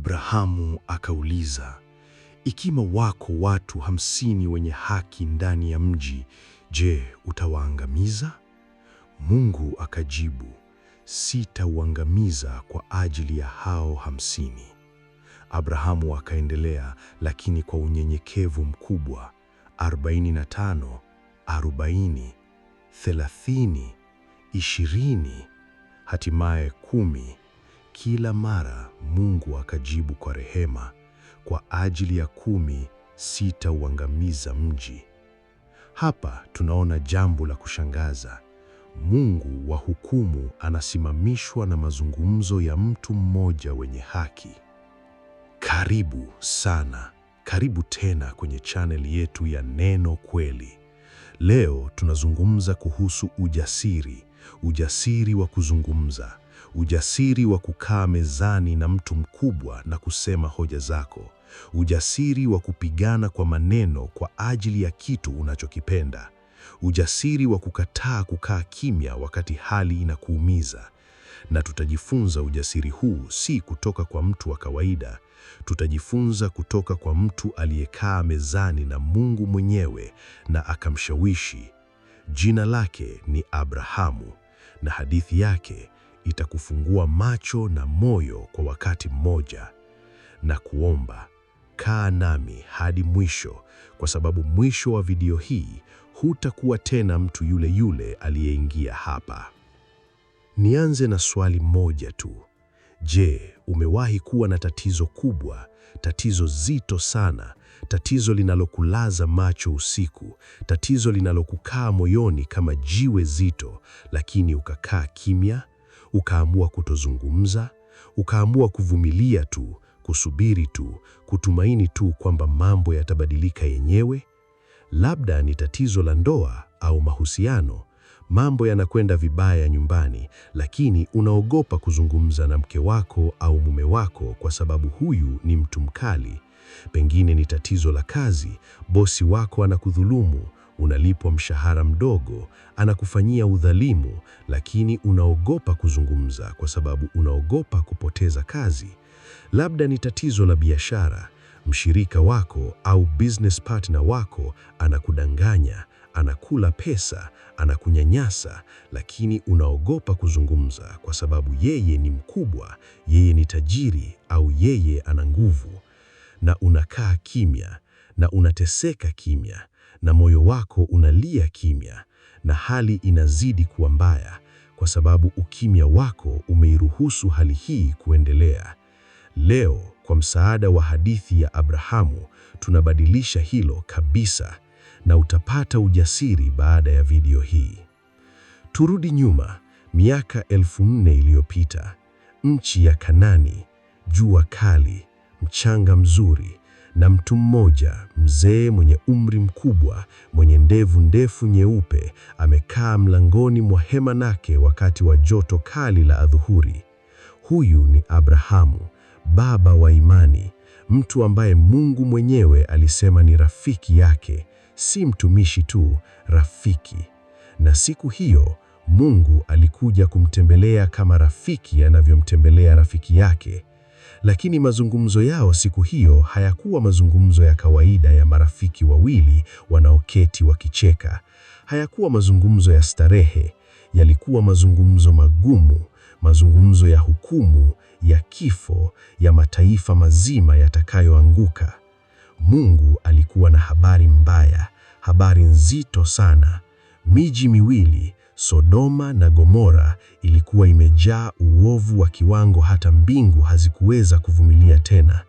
Abrahamu akauliza, ikiwa wako watu 50 wenye haki ndani ya mji, je, utawaangamiza? Mungu akajibu, sitauangamiza kwa ajili ya hao 50. Abrahamu akaendelea, lakini kwa unyenyekevu mkubwa, 45, 40, 30, 20, hatimaye 10. Kila mara Mungu akajibu kwa rehema, kwa ajili ya 10 sitauangamiza mji. Hapa tunaona jambo la kushangaza. Mungu wa hukumu anasimamishwa na mazungumzo ya mtu mmoja wenye haki. Karibu sana. Karibu tena kwenye channel yetu ya Neno Kweli. Leo tunazungumza kuhusu ujasiri. Ujasiri wa kuzungumza. Ujasiri wa kukaa mezani na mtu mkubwa na kusema hoja zako. Ujasiri wa kupigana kwa maneno kwa ajili ya kitu unachokipenda. Ujasiri wa kukataa kukaa kimya wakati hali inakuumiza. Na tutajifunza ujasiri huu si kutoka kwa mtu wa kawaida. Tutajifunza kutoka kwa mtu aliyekaa mezani na Mungu mwenyewe na akamshawishi. Jina lake ni Abrahamu, na hadithi yake itakufungua macho na moyo kwa wakati mmoja. Na kuomba, kaa nami hadi mwisho, kwa sababu mwisho wa video hii hutakuwa tena mtu yule yule aliyeingia hapa. Nianze na swali moja tu. Je, umewahi kuwa na tatizo kubwa, tatizo zito sana, tatizo linalokulaza macho usiku, tatizo linalokukaa moyoni kama jiwe zito, lakini ukakaa kimya, ukaamua kutozungumza, ukaamua kuvumilia tu, kusubiri tu, kutumaini tu kwamba mambo yatabadilika yenyewe? Labda ni tatizo la ndoa au mahusiano. Mambo yanakwenda vibaya nyumbani, lakini unaogopa kuzungumza na mke wako au mume wako kwa sababu huyu ni mtu mkali. Pengine ni tatizo la kazi, bosi wako anakudhulumu, unalipwa mshahara mdogo, anakufanyia udhalimu, lakini unaogopa kuzungumza kwa sababu unaogopa kupoteza kazi. Labda ni tatizo la biashara, mshirika wako au business partner wako anakudanganya, anakula pesa, anakunyanyasa, lakini unaogopa kuzungumza kwa sababu yeye ni mkubwa, yeye ni tajiri au yeye ana nguvu. Na unakaa kimya, na unateseka kimya, na moyo wako unalia kimya, na hali inazidi kuwa mbaya kwa sababu ukimya wako umeiruhusu hali hii kuendelea. Leo, kwa msaada wa hadithi ya Abrahamu, tunabadilisha hilo kabisa, na utapata ujasiri baada ya video hii. Turudi nyuma, miaka 1400 iliyopita, nchi ya Kanani, jua kali, mchanga mzuri, na mtu mmoja, mzee mwenye umri mkubwa, mwenye ndevu ndefu nyeupe, amekaa mlangoni mwa hema lake wakati wa joto kali la adhuhuri. Huyu ni Abrahamu, baba wa imani, mtu ambaye Mungu mwenyewe alisema ni rafiki yake, si mtumishi tu, rafiki. Na siku hiyo, Mungu alikuja kumtembelea kama rafiki anavyomtembelea rafiki yake. Lakini mazungumzo yao siku hiyo hayakuwa mazungumzo ya kawaida ya marafiki wawili wanaoketi wakicheka. Hayakuwa mazungumzo ya starehe, yalikuwa mazungumzo magumu, mazungumzo ya hukumu, ya kifo, ya mataifa mazima yatakayoanguka. Mungu alikuwa na habari mbaya, habari nzito sana. Miji miwili, Sodoma na Gomora, ilikuwa imejaa uovu wa kiwango hata mbingu hazikuweza kuvumilia tena.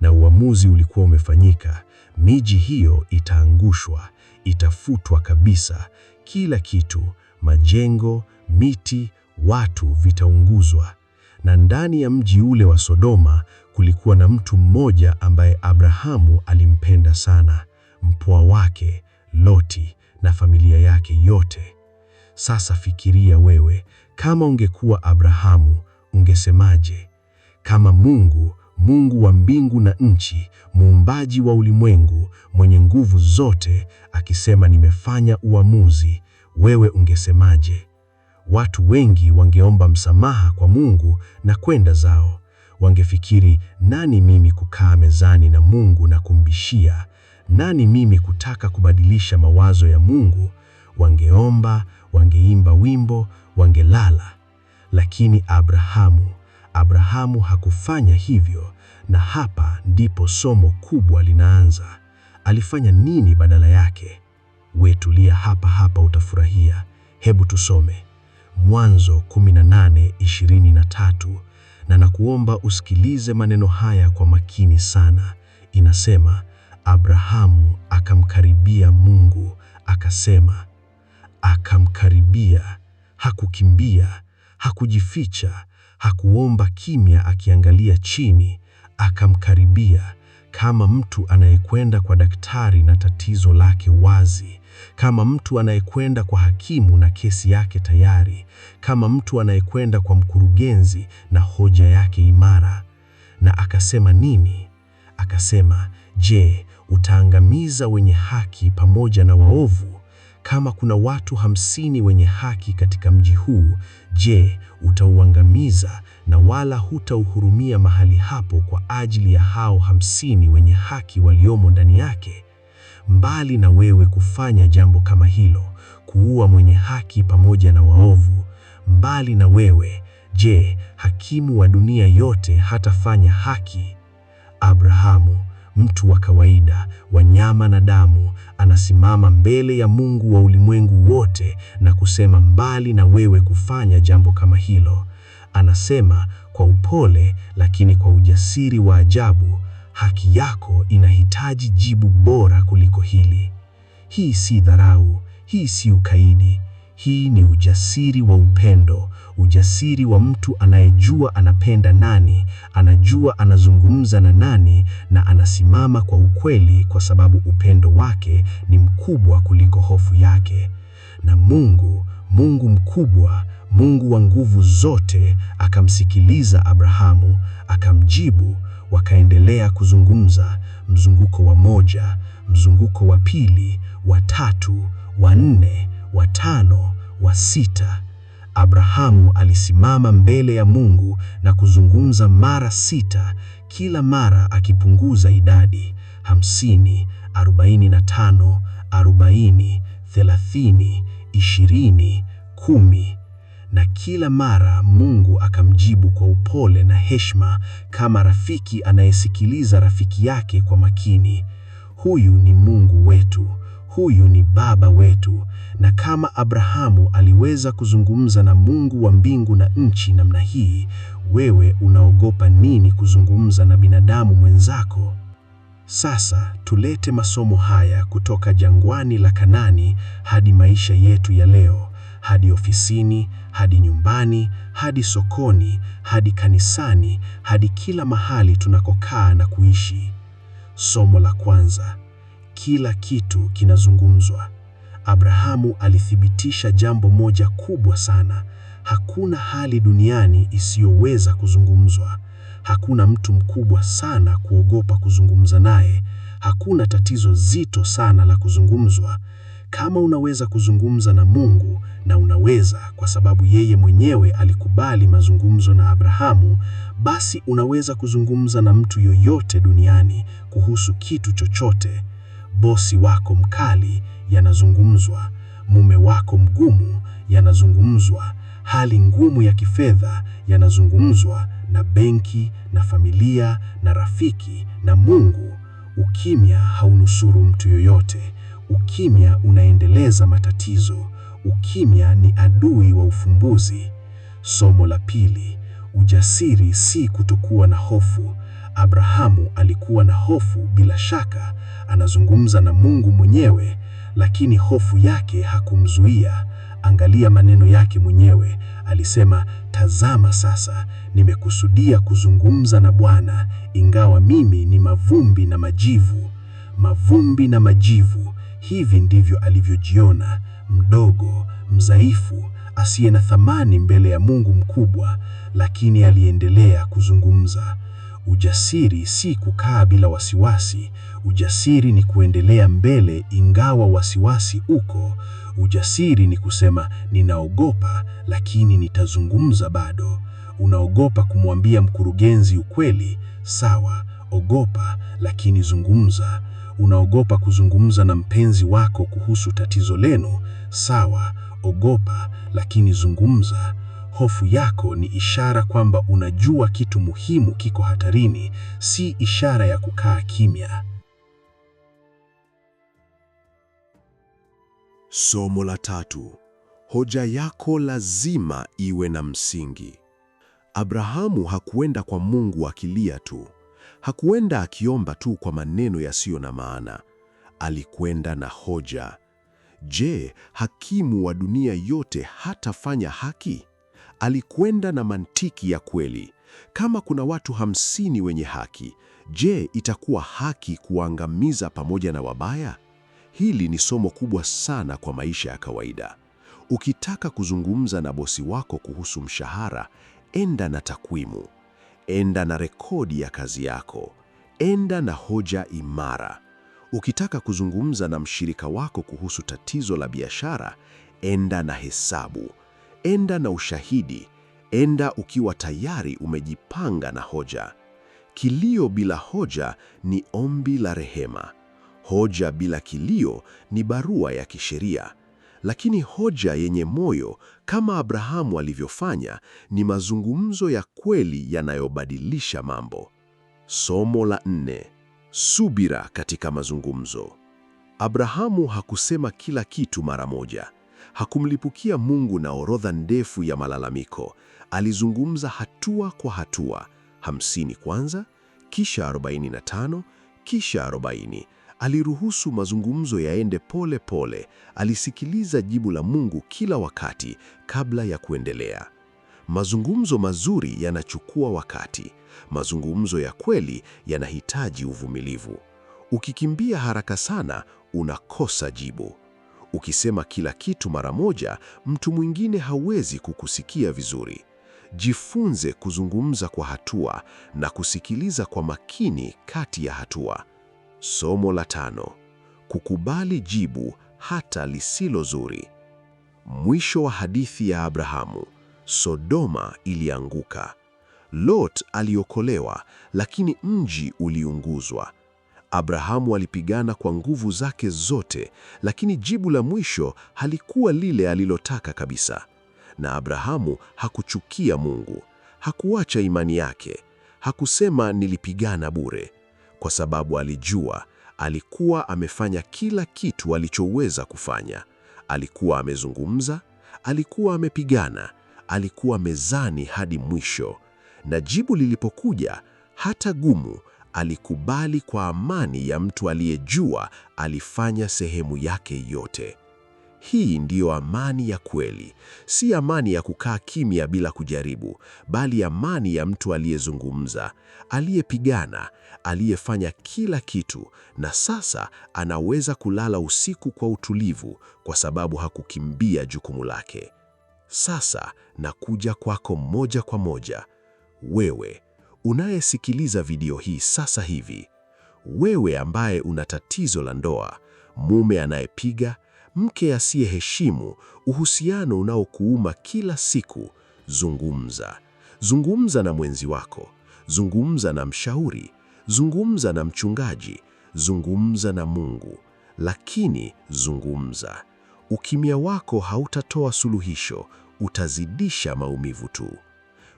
Na uamuzi ulikuwa umefanyika. Miji hiyo itaangushwa, itafutwa kabisa. Kila kitu, majengo, miti, watu vitaunguzwa. Na ndani ya mji ule wa Sodoma kulikuwa na mtu mmoja ambaye Abrahamu alimpenda sana, mpwa wake Loti na familia yake yote. Sasa fikiria wewe, kama ungekuwa Abrahamu, ungesemaje? Kama Mungu wa mbingu na nchi, muumbaji wa ulimwengu, mwenye nguvu zote, akisema nimefanya uamuzi, wewe ungesemaje? Watu wengi wangeomba msamaha kwa Mungu na kwenda zao. Wangefikiri, nani mimi kukaa mezani na Mungu na kumbishia? Nani mimi kutaka kubadilisha mawazo ya Mungu? Wangeomba, wangeimba wimbo, wangelala. Lakini Abrahamu hakufanya hivyo, na hapa ndipo somo kubwa linaanza. Alifanya nini badala yake? Tulia hapa utafurahia. Hebu tusome Mwanzo 18:23, na nakuomba usikilize maneno haya kwa makini sana. Inasema, Abrahamu akamkaribia Mungu akasema. Akamkaribia, hakukimbia, hakujificha, hakuomba kimya akiangalia chini. Akamkaribia kama mtu anayekwenda kwa daktari na tatizo lake wazi, kama mtu anayekwenda kwa hakimu na kesi yake tayari, kama mtu anayekwenda kwa mkurugenzi na hoja yake imara. Na akasema nini? Akasema, je, utaangamiza wenye haki pamoja na waovu? Kama kuna watu 50 wenye haki katika mji huu, je, utauangamiza na wala hutauhurumia mahali hapo kwa ajili ya hao 50 wenye haki waliomo ndani yake? Mbali na wewe kufanya jambo kama hilo, kuua mwenye haki pamoja na waovu, mbali na wewe, je, hakimu wa dunia yote hatafanya haki? Abrahamu, mtu wa kawaida, wa nyama na damu, anasimama mbele ya Mungu wa ulimwengu wote na kusema, mbali na wewe kufanya jambo kama hilo. Anasema kwa upole lakini kwa ujasiri wa ajabu, haki yako inahitaji jibu bora kuliko hili. Hii si dharau, hii si ukaidi. Hii ni ujasiri wa upendo, ujasiri wa mtu anayejua anapenda nani, anajua anazungumza na nani, na anasimama kwa ukweli kwa sababu upendo wake ni mkubwa kuliko hofu yake. Na Mungu mkubwa, Mungu wa nguvu zote, akamsikiliza Abrahamu, akamjibu. Wakaendelea kuzungumza, mzunguko wa 1, mzunguko wa 2, wa 3, wa 4, wa 5, wa 6. Abrahamu alisimama mbele ya Mungu na kuzungumza mara 6, kila mara akipunguza idadi: 50, 45, 40, 30, 20, 10. Na kila mara Mungu akamjibu kwa upole na heshima, kama rafiki anayesikiliza rafiki yake kwa makini. Huyu ni Mungu wetu, huyu ni Baba wetu. Na kama Abrahamu aliweza kuzungumza na Mungu wa mbingu na nchi namna hii, wewe unaogopa nini kuzungumza na binadamu mwenzako? Sasa tulete masomo haya kutoka jangwani la Kanaani hadi maisha yetu ya leo, hadi ofisini, hadi nyumbani, hadi sokoni, hadi kanisani, hadi kila mahali tunakokaa na kuishi. Somo la kwanza: kila kitu kinazungumzwa. Abrahamu alithibitisha jambo moja kubwa sana: hakuna hali duniani isiyoweza kuzungumzwa. Hakuna mtu mkubwa sana kuogopa kuzungumza naye. Hakuna tatizo zito sana la kuzungumzwa. Kama unaweza kuzungumza na Mungu, na unaweza kwa sababu yeye mwenyewe alikubali mazungumzo na Abrahamu, basi unaweza kuzungumza na mtu yoyote duniani kuhusu kitu chochote. Bosi wako mkali, yanazungumzwa. Mume wako mgumu, yanazungumzwa. Hali ngumu ya kifedha, yanazungumzwa. Na benki, na familia, na rafiki, na Mungu. Ukimya haunusuru mtu yoyote. Ukimya unaendeleza matatizo. Ukimya ni adui wa ufumbuzi. Somo la pili: ujasiri si kutokuwa na hofu. Abrahamu alikuwa na hofu bila shaka, anazungumza na Mungu mwenyewe, lakini hofu yake hakumzuia. Angalia maneno yake mwenyewe. Alisema, tazama sasa, nimekusudia kuzungumza na Bwana, ingawa mimi ni mavumbi na majivu. Mavumbi na majivu. Hivi ndivyo alivyojiona: mdogo, mdhaifu, asiye na thamani mbele ya Mungu mkubwa, lakini aliendelea kuzungumza. Ujasiri si kukaa bila wasiwasi. Ujasiri ni kuendelea mbele ingawa wasiwasi uko. Ujasiri ni kusema, ninaogopa lakini nitazungumza bado. Unaogopa kumwambia mkurugenzi ukweli? Sawa, ogopa, lakini zungumza. Unaogopa kuzungumza na mpenzi wako kuhusu tatizo lenu? Sawa, ogopa, lakini zungumza. Hofu yako ni ishara kwamba unajua kitu muhimu kiko hatarini, si ishara ya kukaa kimya. Somo la 3. Hoja yako lazima iwe na msingi. Abrahamu hakuenda kwa Mungu akilia tu. Hakuenda akiomba tu kwa maneno yasiyo na maana. Alikwenda na hoja. Je, hakimu wa dunia yote hatafanya haki? Alikwenda na mantiki ya kweli. Kama kuna watu 50 wenye haki, je, itakuwa haki kuangamiza pamoja na wabaya? Hili ni somo kubwa sana kwa maisha ya kawaida. Ukitaka kuzungumza na bosi wako kuhusu mshahara, enda na takwimu. Enda na rekodi ya kazi yako. Enda na hoja imara. Ukitaka kuzungumza na mshirika wako kuhusu tatizo la biashara, enda na hesabu. Enda na ushahidi. Enda ukiwa tayari umejipanga na hoja. Kilio bila hoja ni ombi la rehema. Hoja bila kilio ni barua ya kisheria. Lakini hoja yenye moyo, kama Abrahamu alivyofanya, ni mazungumzo ya kweli yanayobadilisha mambo. Somo la 4. Subira katika mazungumzo. Abrahamu hakusema kila kitu mara moja. Hakumlipukia Mungu na orodha ndefu ya malalamiko. Alizungumza hatua kwa hatua, 50 kwanza, kisha 45, kisha 40. Aliruhusu mazungumzo yaende pole pole. Alisikiliza jibu la Mungu kila wakati kabla ya kuendelea. Mazungumzo mazuri yanachukua wakati. Mazungumzo ya kweli yanahitaji uvumilivu. Ukikimbia haraka sana, unakosa jibu. Ukisema kila kitu mara moja, mtu mwingine hawezi kukusikia vizuri. Jifunze kuzungumza kwa hatua na kusikiliza kwa makini kati ya hatua. Somo la 5. Kukubali jibu hata lisilo zuri. Mwisho wa hadithi ya Abrahamu, Sodoma ilianguka. Lot aliokolewa, lakini mji uliunguzwa. Abrahamu alipigana kwa nguvu zake zote, lakini jibu la mwisho halikuwa lile alilotaka kabisa. Na Abrahamu hakuchukia Mungu. Hakuacha imani yake. Hakusema nilipigana bure. Kwa sababu alijua, alikuwa amefanya kila kitu alichoweza kufanya. Alikuwa amezungumza, alikuwa amepigana, alikuwa mezani hadi mwisho. Na jibu lilipokuja, hata gumu, alikubali kwa amani ya mtu aliyejua alifanya sehemu yake yote. Hii ndiyo amani ya kweli, si amani ya kukaa kimya bila kujaribu, bali amani ya mtu aliyezungumza, aliyepigana, aliyefanya kila kitu, na sasa anaweza kulala usiku kwa utulivu kwa sababu hakukimbia jukumu lake. Sasa nakuja kwako moja kwa moja. Wewe unayesikiliza video hii sasa hivi, wewe ambaye una tatizo la ndoa, mume anayepiga, mke asiyeheshimu, uhusiano unaokuuma kila siku, zungumza. Zungumza na mwenzi wako, zungumza na mshauri, zungumza na mchungaji, zungumza na Mungu, lakini zungumza. Ukimya wako hautatoa suluhisho, utazidisha maumivu tu.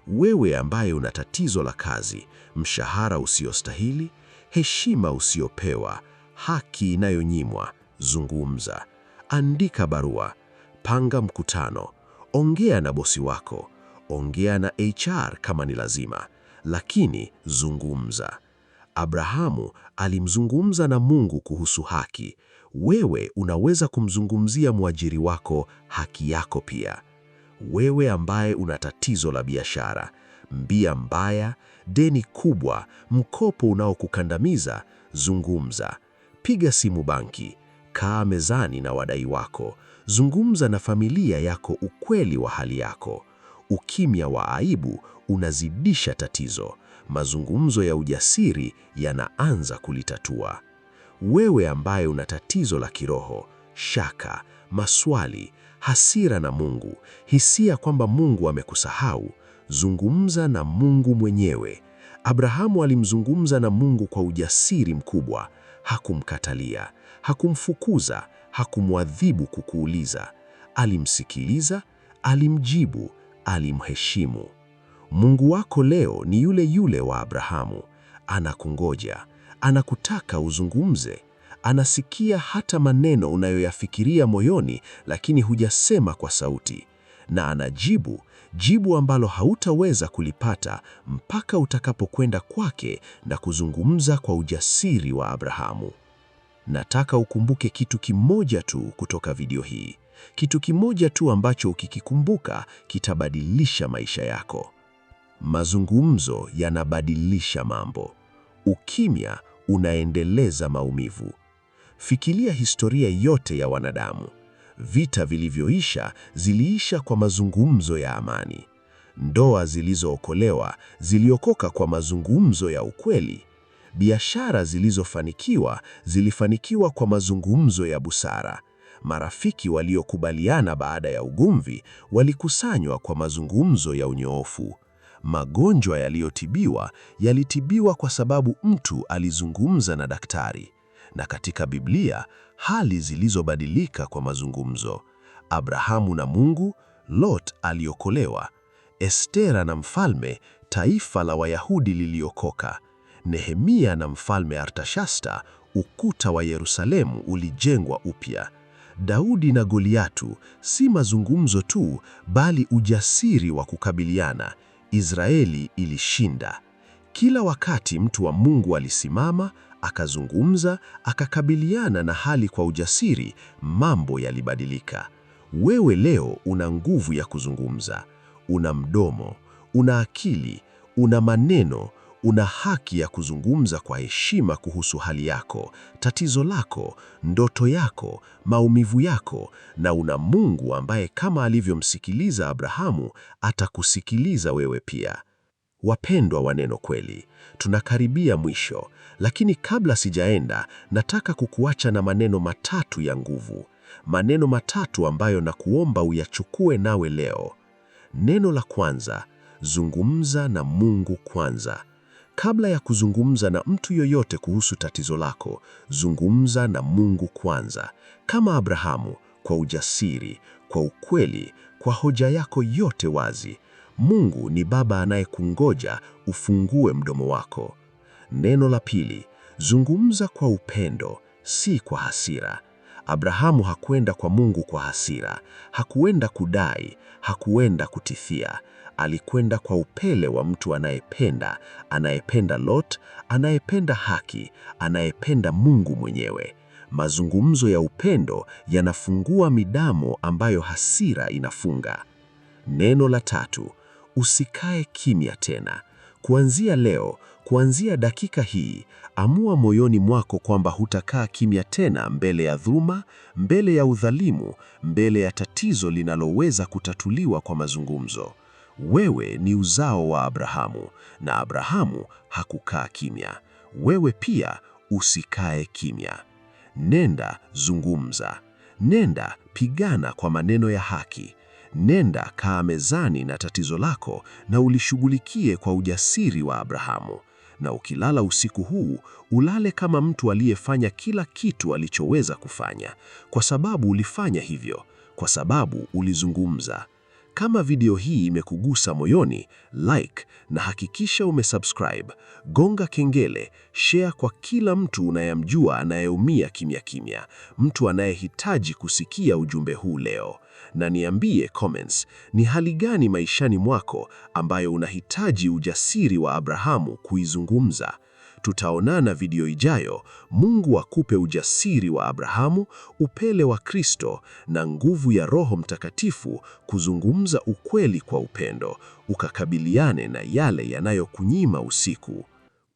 Wewe ambaye una tatizo la kazi, mshahara usiostahili, heshima usiopewa, haki inayonyimwa, zungumza. Andika barua, panga mkutano, ongea na bosi wako, ongea na HR kama ni lazima, lakini zungumza. Abrahamu alimzungumza na Mungu kuhusu haki. Wewe unaweza kumzungumzia mwajiri wako haki yako pia. Wewe ambaye una tatizo la biashara, mbia mbaya, deni kubwa, mkopo unaokukandamiza, zungumza. Piga simu banki, kaa mezani na wadai wako, zungumza na familia yako ukweli wa hali yako. Ukimya wa aibu unazidisha tatizo. Mazungumzo ya ujasiri yanaanza kulitatua. Wewe ambaye una tatizo la kiroho, shaka, maswali, hasira na Mungu, hisia kwamba Mungu amekusahau, zungumza na Mungu mwenyewe. Abrahamu alimzungumza na Mungu kwa ujasiri mkubwa. Hakumkatalia, hakumfukuza, hakumwadhibu kukuuliza. Alimsikiliza, alimjibu, alimheshimu. Mungu wako leo ni yule yule wa Abrahamu. Anakungoja, anakutaka uzungumze. Anasikia hata maneno unayoyafikiria moyoni lakini hujasema kwa sauti. Na anajibu, jibu ambalo hautaweza kulipata mpaka utakapokwenda kwake na kuzungumza kwa ujasiri wa Abrahamu. Nataka ukumbuke kitu kimoja tu kutoka video hii. Kitu kimoja tu ambacho ukikikumbuka kitabadilisha maisha yako. Mazungumzo yanabadilisha mambo. Ukimya unaendeleza maumivu. Fikiria historia yote ya wanadamu. Vita vilivyoisha ziliisha kwa mazungumzo ya amani. Ndoa zilizookolewa ziliokoka kwa mazungumzo ya ukweli. Biashara zilizofanikiwa zilifanikiwa kwa mazungumzo ya busara. Marafiki waliokubaliana baada ya ugomvi walikusanywa kwa mazungumzo ya unyoofu. Magonjwa yaliyotibiwa yalitibiwa kwa sababu mtu alizungumza na daktari. Na katika Biblia, hali zilizobadilika kwa mazungumzo. Abrahamu na Mungu, Lot aliokolewa. Estera na mfalme, taifa la Wayahudi liliokoka. Nehemia na mfalme Artashasta, ukuta wa Yerusalemu ulijengwa upya. Daudi na Goliatu, si mazungumzo tu, bali ujasiri wa kukabiliana. Israeli ilishinda. Kila wakati mtu wa Mungu alisimama, akazungumza, akakabiliana na hali kwa ujasiri, mambo yalibadilika. Wewe leo una nguvu ya kuzungumza. Una mdomo, una akili, una maneno, una haki ya kuzungumza kwa heshima kuhusu hali yako, tatizo lako, ndoto yako, maumivu yako, na una Mungu ambaye kama alivyomsikiliza Abrahamu, atakusikiliza wewe pia. Wapendwa wa Neno Kweli, tunakaribia mwisho, lakini kabla sijaenda, nataka kukuacha na maneno matatu ya nguvu. Maneno matatu ambayo nakuomba uyachukue nawe leo. Neno la kwanza, zungumza na Mungu kwanza. Kabla ya kuzungumza na mtu yoyote kuhusu tatizo lako, zungumza na Mungu kwanza. Kama Abrahamu, kwa ujasiri, kwa ukweli, kwa hoja yako yote wazi. Mungu ni Baba anayekungoja ufungue mdomo wako. Neno la pili, zungumza kwa upendo, si kwa hasira. Abrahamu hakwenda kwa Mungu kwa hasira, hakuenda kudai, hakuenda kutithia. Alikwenda kwa upele wa mtu anayependa, anayependa Lot, anayependa haki, anayependa Mungu mwenyewe. Mazungumzo ya upendo yanafungua midamo ambayo hasira inafunga. Neno la tatu, usikae kimya tena. Kuanzia leo, kuanzia dakika hii, amua moyoni mwako kwamba hutakaa kimya tena mbele ya dhuluma, mbele ya udhalimu, mbele ya tatizo linaloweza kutatuliwa kwa mazungumzo. Wewe ni uzao wa Abrahamu, na Abrahamu hakukaa kimya. Wewe pia usikae kimya. Nenda zungumza. Nenda pigana kwa maneno ya haki. Nenda kaa mezani na tatizo lako na ulishughulikie kwa ujasiri wa Abrahamu. Na ukilala usiku huu, ulale kama mtu aliyefanya kila kitu alichoweza kufanya, kwa sababu ulifanya hivyo, kwa sababu ulizungumza. Kama video hii imekugusa moyoni, like na hakikisha umesubscribe. Gonga kengele, share kwa kila mtu unayemjua anayeumia kimya kimya, mtu anayehitaji kusikia ujumbe huu leo. Na niambie comments, ni hali gani maishani mwako ambayo unahitaji ujasiri wa Abrahamu kuizungumza? Tutaonana video ijayo. Mungu akupe ujasiri wa Abrahamu, upele wa Kristo na nguvu ya Roho Mtakatifu kuzungumza ukweli kwa upendo, ukakabiliane na yale yanayokunyima usiku.